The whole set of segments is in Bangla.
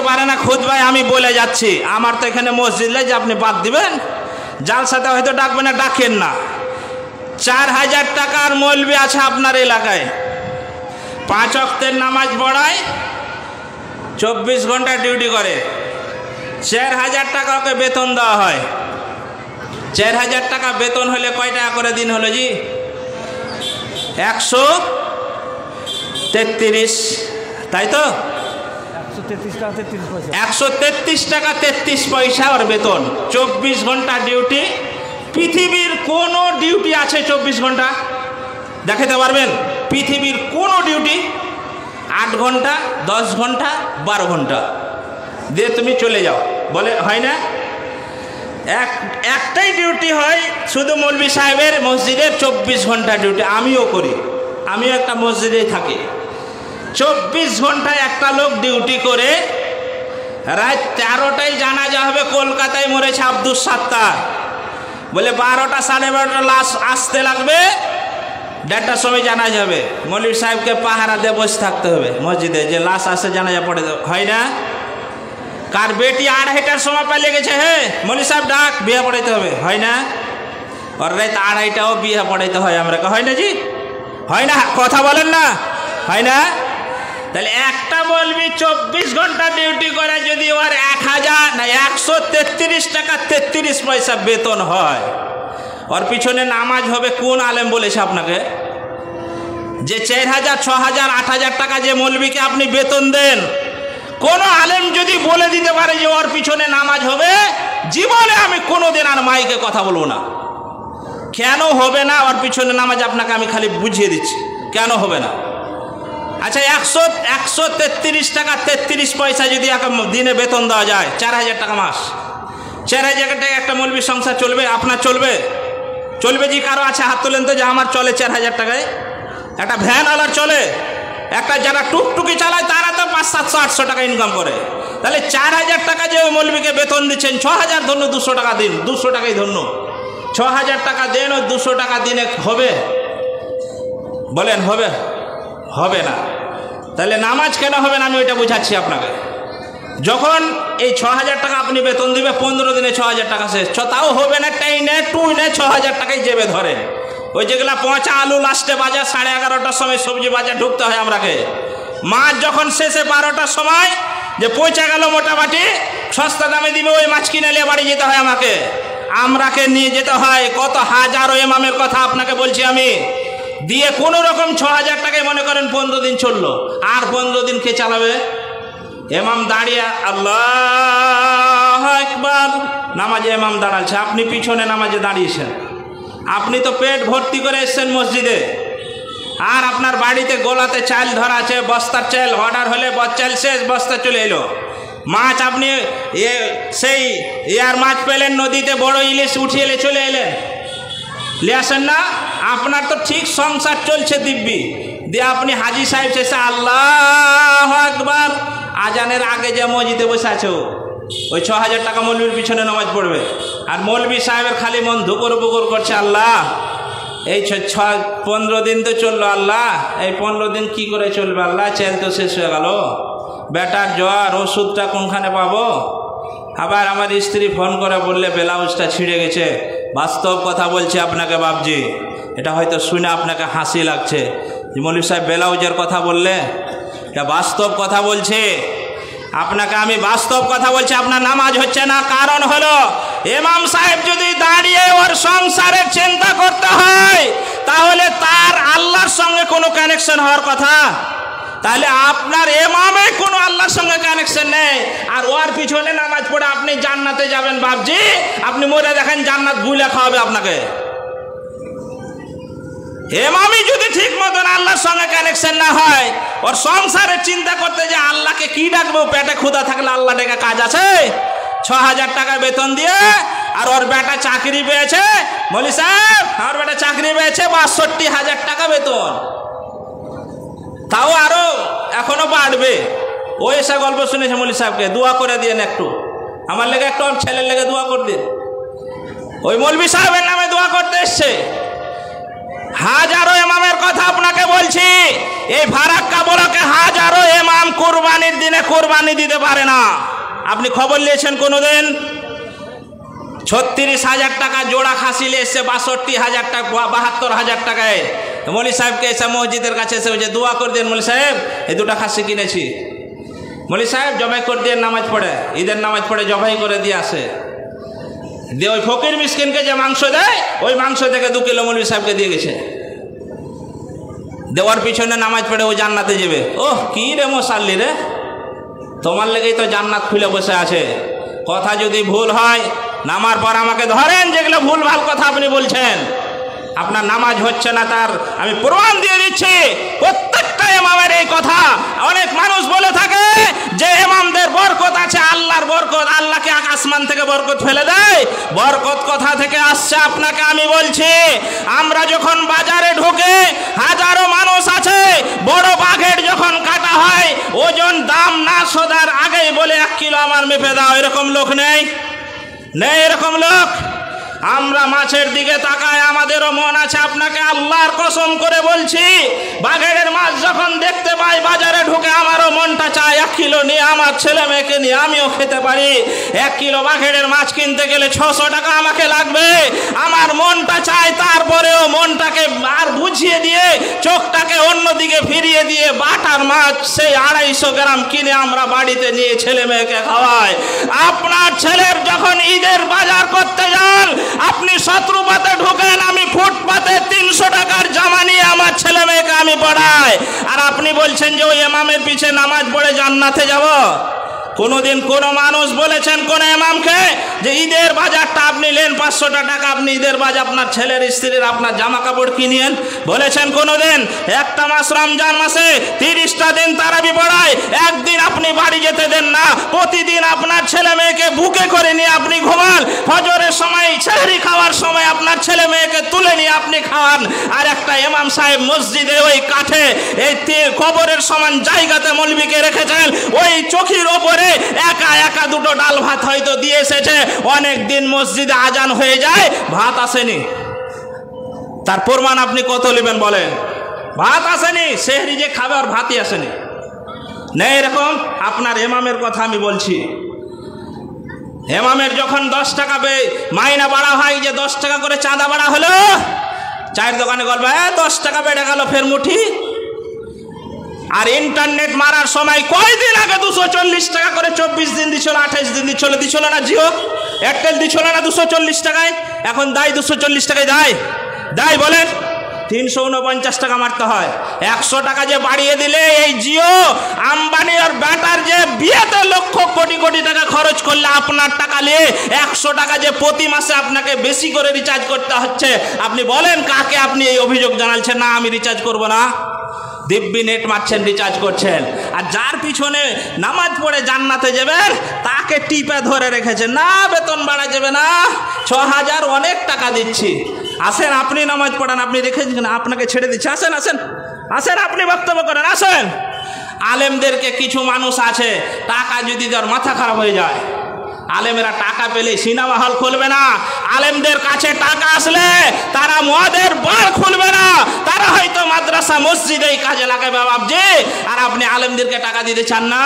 পারে না খুতবায় আমি বলে যাচ্ছি, আমার তো এখানে মসজিদ নেই যে আপনি বাদ দিবেন। জালসাতে হয়তো ডাকবেন না, ডাকেন না। 4000 টাকার মৌলবি আছে আপনার এলাকায়, 5 ওয়াক্তের নামাজ পড়ায়, 24 ঘন্টা ডিউটি করে, 4000 টাকা ওকে বেতন দেওয়া হয়। 4000 টাকা বেতন হলে কয় টাকা করে দিন হলো জি? 133, তাই তো? 133 টাকা 33 পয়সা ওর বেতন। 24 ঘন্টা ডিউটি। পৃথিবীর কোন ডিউটি আছে 24 ঘন্টা দেখাতে পারবেন? পৃথিবীর কোন ডিউটি 8 ঘন্টা, 10 ঘন্টা, 12 ঘন্টা দিয়ে তুমি চলে যাও, বলে হয় না? একটাই ডিউটি হয় শুধু মৌলভী সাহেবের মসজিদের, 24 ঘন্টা ডিউটি। আমিও করি, আমিও একটা মসজিদেই থাকি। 24 ঘন্টায় একটা লোক ডিউটি করে, রাত 13টায় জানাজা হবে। কলকাতায় মরেছে আব্দুল সাত্তার, বলে 12টা 12:30 লাশ আসতে লাগবে, 1:30টার সময় জানাজা হবে। মৌলভী সাহেবকে পাহারা দিয়ে বসে থাকতে হবে মসজিদে, যে লাশ আসে জানাজা পড়ে, হয় না? কার বেটি 2:30টার সময় পালিয়ে গেছে, হে মৌলভী সাহেব ডাক, বিয়ে পড়াইতে হবে, হয় না? আর রাত 2:30টাও বিয়ে পড়াইতে হয় আমরা, হয় না জি? হয় না? কথা বলেন না, হয় না? তাহলে একটা মৌলবি 24 ঘন্টা ডিউটি করে, যদি ওর 133 টাকা 33 পয়সা বেতন হয়, ওর পিছনে নামাজ হবে কোন আলেম বলেছে আপনাকে? যে 4000, 6000, 8000 টাকা যে মৌলবিকে আপনি বেতন দেন, কোন আলেম যদি বলে দিতে পারে যে ওর পিছনে নামাজ হবে, জীবনে আমি কোনোদিন আর মাইকে কথা বলবো না। কেন হবে না ওর পিছনে নামাজ? আপনাকে আমি খালি বুঝিয়ে দিচ্ছি কেন হবে না। আচ্ছা, 133 টাকা 33 পয়সা যদি এক দিনে বেতন দেওয়া যায়, 4000 টাকা মাস। 4000 টাকা একটা মৌলবীর সংসার চলবে? আপনার চলবে? চলবে জি? কারো আছে হাত তোলেন তো যে আমার চলে 4000 টাকায়? একটা ভ্যানওয়ালার চলে, একটা যারা টুকটুকি চালায় তারা তো 500, 700, 800 টাকা ইনকাম করে। তাহলে 4000 টাকা যে ওই মৌলবীকে বেতন দিচ্ছেন, 6000 ধন্য 200 টাকা দিন, 200 টাকাই ধন্য, 6000 টাকা দেন, ওই 200 টাকা দিনে হবে? বলেন হবে? হবে না। তাহলে নামাজ কেন হবে না আমি ওইটা বুঝাচ্ছি আপনাকে। যখন এই 6000 টাকা আপনি বেতন দিবে, 15 দিনে 6000 টাকা শেষ, তাও হবে না। টাইনে টুইনে 6000 টাকায় জেবে ধরে। ওই যেগুলা পচা আলু লাস্টে বাজার 11:30টার সময় সবজি বাজার ঢুকতে হয় আমরাকে। মাছ যখন শেষে 12টার সময় যে পচে গেল মোটামুটি, সস্তা দামে দিবে, ওই মাছ কিনে নিয়ে বাড়ি যেতে হয় আমাকে, আমরাকে নিয়ে যেতে হয়। কত হাজারো ইমামের কথা আপনাকে বলছি আমি, দিয়ে কোনো রকম 6000 টাকায় মনে করেন 15 দিন চললো। আর 15 দিন কে চালাবে? ইমাম দাঁড়িয়ে আল্লাহু আকবার, নামাজে ইমাম দাঁড়াচ্ছে, আপনি পিছনে নামাজে দাঁড়িয়েছেন। আপনি তো পেট ভর্তি করে এসছেন মসজিদে, আর আপনার বাড়িতে গোলাতে চাল ধরা আছে, বস্তার চাল অর্ডার হলে চাল শেষ, বস্তা চলে এলো। মাছ আপনি সেই ইয়ার মাছ পেলেন নদীতে, বড় ইলিশ উঠিয়ে এলে চলে এলেন, নিয়ে আসেন না? আপনার তো ঠিক সংসার চলছে দিব্যি, দিয়ে আপনি হাজি সাহেব শেষে আল্লাহু আকবার, আজানের আগে যে মসজিদে বসে আছো, ওই 6000 টাকা মৌলবীর পিছনে নামাজ পড়বে। আর মৌলবী সাহেবের খালি মন ধুকুর বুকুর করছে, আল্লাহ এই 15 দিন তো চললো, আল্লাহ এই 15 দিন কি করে চলবে, আল্লাহ চাল তো শেষ হয়ে গেল, বেটার জ্বর, ওষুধটা কোনখানে পাবো? আবার আমার স্ত্রী ফোন করে বললে ব্লাউজটা ছিঁড়ে গেছে। বাস্তব কথা বলছি আপনাকে বাবজি, এটা হয়তো শুনে আপনাকে হাসি লাগছে যে মৌলভী সাহেব ব্লাউজের কথা বললে, এটা বাস্তব কথা বলছে আপনাকে আমি, বাস্তব কথা বলছি। আপনার নামাজ হচ্ছে না, কারণ হলো ইমাম সাহেব যদি দাঁড়িয়ে ওর সংসারের চিন্তা করতে হয়, তাহলে তার আল্লাহর সঙ্গে কোনো কানেকশন হওয়ার কথা, তাহলে আপনার ইমামে কোনো আল্লাহর সঙ্গে কানেকশন নেই। আর ওর পিছনে নামাজ পড়ে আপনি জান্নাতে যাবেন বাবজি, আপনি মরে দেখেন জান্নাত গুলে খাওয়াবে আপনাকে। ইমামই যদি ঠিক মতন আল্লাহর সঙ্গে কানেকশন না হয়, ওর সংসারের চিন্তা করতে যে আল্লাহকে কি ডাকবো, পেটে ক্ষুধা থাকলে আল্লাহ ডেকে কাজ আছে? 6000 টাকা বেতন দিয়ে, আর ওর বেটা চাকরি পেয়েছে, মৌলভী সাহেব আমার বেটা চাকরি পেয়েছে 62,000 টাকা বেতন, তাও আরো এখনো বাড়বে। ও এসে গল্প শুনেছে মৌলভী সাহেবকে, দোয়া করে দিয়েন একটু আমার লেগে, একটু আমার ছেলের লেগে দোয়া করে দিন। ওই মৌলভী সাহেবের নামে দোয়া করতে এসছে। হাজারো ইমামের কথা আপনাকে বলছি। এই ফারাক্কা ব্লকে হাজারো ইমাম কুরবানির দিনে কুরবানি দিতে পারে না। আপনি খবর নিয়েছেন কোনোদিন? 36,000 টাকা জোড়া খাসি এসছে 62,000 টাকা 72,000 টাকায়। মৌলী সাহেবকে এসে মসজিদের কাছে এসে বলছে দোয়া করে দিন মৌলী সাহেব, এই দুটা খাসি কিনেছি, মৌলী সাহেব জবাই করে দিয়ে নামাজ পড়ে, ঈদের নামাজ পড়ে জবাই করে দিয়ে আসে, দিয়ে ওই ফকির মিসকিনকে যে মাংস দেয় ওই মাংস থেকে 2 কিলো মৌলী সাহেবকে দিয়ে গেছে। দেওয়ার পিছনে নামাজ পড়ে ও জান্নাতে যাবে। ওহ কি রে মশাল্লি রে, তোমার লেগেই তো জান্নাত খুলে বসে আছে। কথা যদি ভুল হয় নামার পর আমাকে ধরেন, যেগুলো ভুল ভাল কথা আপনি বলছেন, আপনার নামাজ হচ্ছে না তার আমি প্রমাণ দিয়ে দিচ্ছি। প্রত্যেকটা ইমামের এই কথা। অনেক মানুষ বলে থাকে যে ইমামদের বরকত আছে, আল্লাহর বরকত, আল্লাহকে আসমান থেকে বরকত ফেলে দেয়। বরকত কথা থেকে আসছে আপনাকে আমি বলছি। আমরা যখন বাজারে ঢুকে হাজারো মানুষ আছে, বড় বাঘের যখন কাটা হয় ওজন দাম না শোধার আগেই বলে 1 কিলো আমার মেপে দাও, এরকম লোক নেই? নেই এরকম লোক? আমরা মাছের দিকে তাকাই, আমাদেরও মন আছে। আপনাকে আল্লাহর কসম করে বলছি, বাঘের মাছ যখন দেখতে পাই বাজারে ঢুকে আমারও মনটা চায় 1 কিলো নিয়ে আমার ছেলে মেয়েকে নিয়ে আমিও খেতে পারি। 1 কিলো বাঘের মাছ কিনতে গেলে 600 টাকা আমাকে লাগবে, আমার মনটা চায়। তারপরেও মনটাকে আর বুঝিয়ে দিয়ে চোখটাকে অন্যদিকে ফিরিয়ে দিয়ে বাটার মাছ সেই 250 গ্রাম কিনে আমরা বাড়িতে নিয়ে ছেলে মেয়েকে খাওয়াই। আপনার ছেলের যখন ঈদের বাজার করতে যান, আপনি শত্রুপাতে ঢুকেন, আমি ফুটপাতে 300 টাকার জামা নিয়ে আমার ছেলে মেয়েকে আমি পড়াই, আর আপনি বলছেন যে ওই ইমামের পিছে নামাজ পড়ে জান্নাতে যাব। কোনোদিন কোন মানুষ বলেছেন কোন ইমামকে যে ঈদের বাজারটা আপনি নেন 500 টাকা, আপনি ঈদের বাজার আপনার ছেলের স্ত্রীর আপনার জামা কাপড় কিনিয়েন? বলেছেন কোনোদিন? একটা মাস রমজান মাসে 30টা দিন তারাবি পড়ায়, একদিন আপনি বাড়ি যেতে দেন না। প্রতিদিন আপনার ছেলে মেয়েকে বুকে করে নিয়ে আপনি ঘুমান, ফজরের সময় সেহরি খাওয়ার সময় আপনার ছেলে মেয়েকে তুলে নিয়ে আপনি খাওয়ান। আর একটা ইমাম সাহেব মসজিদে ওই কাঠে এই কবরের সমান জায়গাতে মৌলবীকে রেখেছেন, ওই চোখের ওপরে একা একা 2টো ডাল ভাত হয়তো দিয়ে এসেছে। অনেক দিন মসজিদে আজান হয়ে যায়, ভাত আসেনি। তার প্রমাণ আপনি কত নেবেন বলেন? ভাত আসেনি, সেহরি যে খাবে আর ভাতই আসেনি। নেই এরকম? আপনার ইমামের কথা আমি বলছি। ইমামের যখন 10 টাকা মাইনা বাড়া হয়, যে 10 টাকা করে চাঁদা বাড়া হলো, চায়ের দোকানে বলবে 10 টাকা বেড়ে গেল ফের মুঠি। আর ইন্টারনেট মারার সময় কয়দিন আগে 240 টাকা করে 24 দিন দিছিল, 28 দিন দিছিল না? জিও এয়ারটেল দিছিল না 240 টাকায়? এখন দায় 240 টাকায় দায় বলেন? 349 টাকা মারতে হয়। 100 টাকা যে বাড়িয়ে দিলে এই জিও আম্বানি আর ব্যাটার যে বিয়েতে লক্ষ কোটি কোটি টাকা খরচ করলে আপনার টাকা নিয়ে 100 টাকা যে প্রতি মাসে আপনাকে বেশি করে রিচার্জ করতে হচ্ছে, আপনি বলেন কাকে আপনি এই অভিযোগ জানাচ্ছেন? না আমি রিচার্জ করব না, দিব্যি নেট মারছেন, রিচার্জ করছেন। আর যার পিছনে নামাজ পড়ে জান্নাতে যাবেন তাকে টিপে ধরে রেখেছেন, না বেতন বাড়া যাবে না, 6,000 অনেক টাকা দিচ্ছি, আসেন আপনি নামাজ পড়ান, আপনি রেখেছেন, আপনাকে ছেড়ে দিচ্ছে, আসেন আসেন আসেন আপনি বক্তব্য করেন, আসেন। আলেমদেরকে কিছু মানুষ আছে, টাকা যদি তার মাথা খারাপ হয়ে যায়, আলেমেরা টাকা পেলে সিনেমা হল খুলবে না, আলেমদের কাছে টাকা আসলে তারা মদের বার খুলবে না, তারা হয়তো মাদ্রাসা মসজিদেই কাজে লাগাবে বাবজি। আর আপনি আলেমদেরকে টাকা দিতে চান না?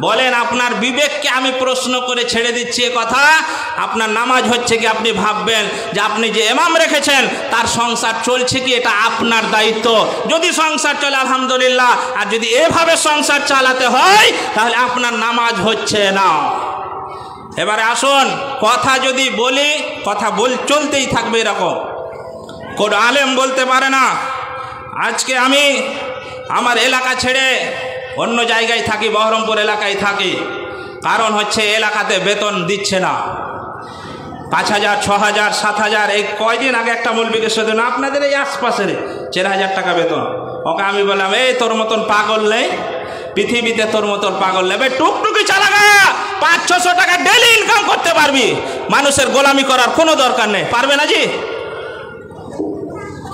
বলেন আপনার বিবেককে আমি প্রশ্ন করে ছেড়ে দিচ্ছি এ কথা। আপনার নামাজ হচ্ছে কি? আপনি ভাববেন যে আপনি যে ইমাম রেখেছেন তার সংসার চলছে কি, এটা আপনার দায়িত্ব। যদি সংসার চলে আলহামদুলিল্লাহ, আর যদি এভাবে সংসার চালাতে হয় তাহলে আপনার নামাজ হচ্ছে না। এবারে আসুন, কথা যদি বলি কথা চলতেই থাকবে এরকম। কোন আলেম বলতে পারে না আজকে আমি আমার এলাকা ছেড়ে অন্য জায়গায় থাকি, বহরমপুর এলাকায় থাকি, কারণ হচ্ছে এলাকাতে বেতন দিচ্ছে না, 5,000 6,000 7,000। এই কয়দিন আগে একটা মৌলবীকে সাথে না আপনাদের এই আশপাশের 4,000 টাকা বেতন। ওকে আমি বললাম এই তোর মতন পাগল নেই পৃথিবীতে, তোর মতন পাগল নেবে, টুকটুকি চালাগা 500-600 টাকা ডেলি ইনকাম করতে পারবি, মানুষের গোলামি করার কোনো দরকার নেই। পারবে না জি?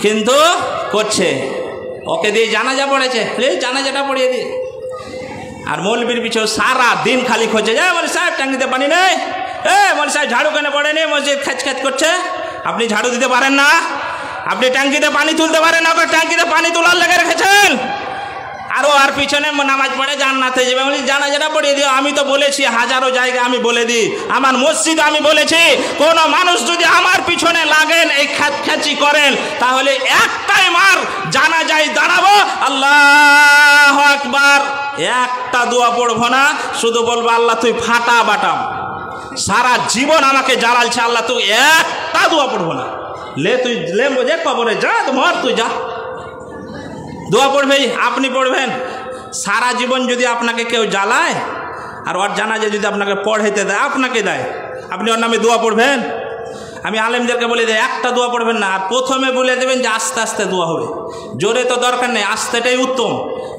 কিন্তু করছে। ওকে দিয়ে জানাজা পড়েছে, জানাজাটা পড়িয়ে দিই। আর মৌলবীর পিছনে সারা দিন খালি খোঁজে যায়, বলে সাহেব ট্যাঙ্কিতে পানি নেই, বলে সাহেব ঝাড়ু কেন পড়েনি, মসজিদ খ্যাচ খ্যাচ করছে, আপনি ঝাড়ু দিতে পারেন না? আপনি ট্যাঙ্কিতে পানি তুলতে পারেন না, ওকে ট্যাঙ্কিতে পানি তোলার লেগে রেখেছেন। আর পিছনে নামাজ পড়ে জান্নাতে যাবে, বলি জানাজাটা পড়িয়ে দিও। আমি তো বলেছি হাজারো জায়গায় আমি বলে দিই, আমার মসজিদ আমি বলেছি, কোন মানুষ যদি আমার পিছনে লাগেন এই খ্যাচি করেন তাহলে একটাই মার জানাজায় দাঁড়াবো, আল্লাহু আকবার, একটা দোয়া পড়বো না, শুধু বলবো আল্লাহ তুই ফাটা বাটাম, সারা জীবন আমাকে জ্বালালছে আল্লাহ, তুই একটা দোয়া পড়বো না, তুই যে কবরে যা, মর তুই যা। দোয়া পড়বে, আপনি পড়বেন। সারা জীবন যদি আপনাকে কেউ জ্বালায় আর ওর জানাজা যদি আপনাকে পড়াইতে দেয়, আপনাকে দেয়, আপনি ওর নামে দোয়া পড়বেন? আমি আলেমদেরকে বলে দিই একটা দোয়া পড়বেন না, আর প্রথমে বলে দেবেন যে আস্তে আস্তে দোয়া হবে। জোরে তো দরকার নেই, আস্তেটাই উত্তম।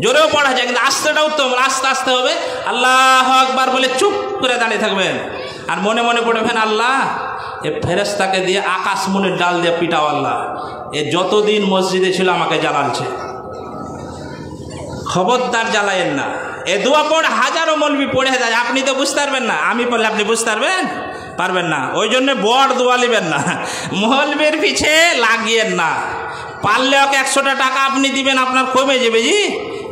জোরেও পড়া যায় কিন্তু আস্তেটা উত্তম, আস্তে আস্তে হবে। আল্লাহু আকবার বলে চুপ করে দাঁড়িয়ে থাকবেন আর মনে মনে পড়বেন আল্লাহ এ ফেরেশতাকে দিয়ে আকাশমণির ডাল দিয়ে পিটাও, আল্লাহ এ যতদিন মসজিদে ছিল আমাকে জ্বালালছে, খবরদার জ্বালায়েন না। এ দোয়া পড়ে হাজারো মৌলবি পড়ে যায়, আপনি তো বুঝতে পারবেন না, আমি পড়লে আপনি বুঝতে পারবেন না। ওই জন্য বড় দোয়া নেবেন না, মৌলবির পিছে লাগিয়েন না। পারলে ওকে 100টা টাকা আপনি দিবেন, আপনার কমে যাবে। জি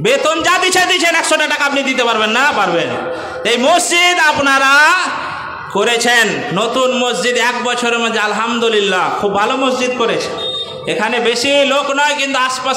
বেতন যা দিচ্ছেন 100টা টাকা আপনি দিতে পারবেন না? পারবেন। এই মসজিদ আপনারা করেছেন, নতুন মসজিদ 1 বছরের মধ্যে আলহামদুলিল্লাহ খুব ভালো মসজিদ করেছে। এখানে বেশি লোক নয় কিন্তু আশপাশে